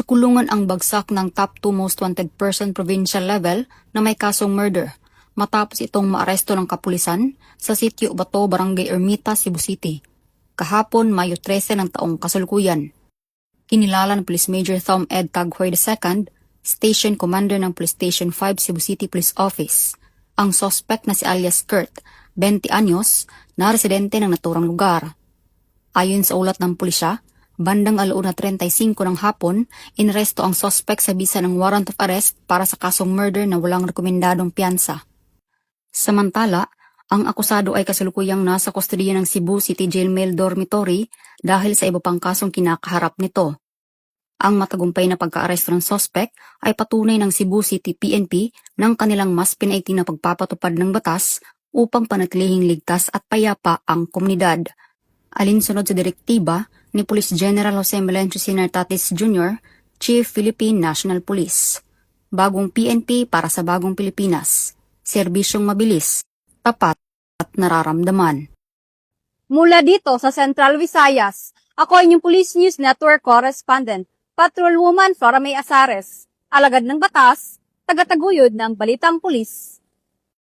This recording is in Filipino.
Nasa kulungan ang bagsak ng top 2 most wanted person provincial level na may kasong murder matapos itong maaresto ng kapulisan sa sitio Bato, Barangay Ermita, Cebu City. Kahapon, Mayo 13 ng taong kasalukuyan. Kinilala ng Police Major Thom Ed Taghoy II, Station Commander ng Police Station 5 Cebu City Police Office, ang suspect na si alias Kurt, 20 anyos, na residente ng naturang lugar. Ayon sa ulat ng pulisya, bandang 1:35 ng hapon, inaresto ang suspect sa bisa ng warrant of arrest para sa kasong murder na walang rekomendadong piyansa. Samantala, ang akusado ay kasalukuyang nasa kustodiya ng Cebu City Jail Male Dormitory dahil sa iba pang kasong kinakaharap nito. Ang matagumpay na pagkaaresto ng suspect ay patunay ng Cebu City PNP ng kanilang mas pinaiting na pagpapatupad ng batas upang panatilihing ligtas at payapa ang komunidad. Alinsunod sa direktiba ni Police General Jose Melencio Sinartatis Jr., Chief Philippine National Police. Bagong PNP para sa bagong Pilipinas. Serbisyong mabilis, tapat at nararamdaman. Mula dito sa Central Visayas, ako ay inyong Police News Network Correspondent, Patrolwoman Flora May Azares, alagad ng batas, tagataguyod ng Balitang Pulis.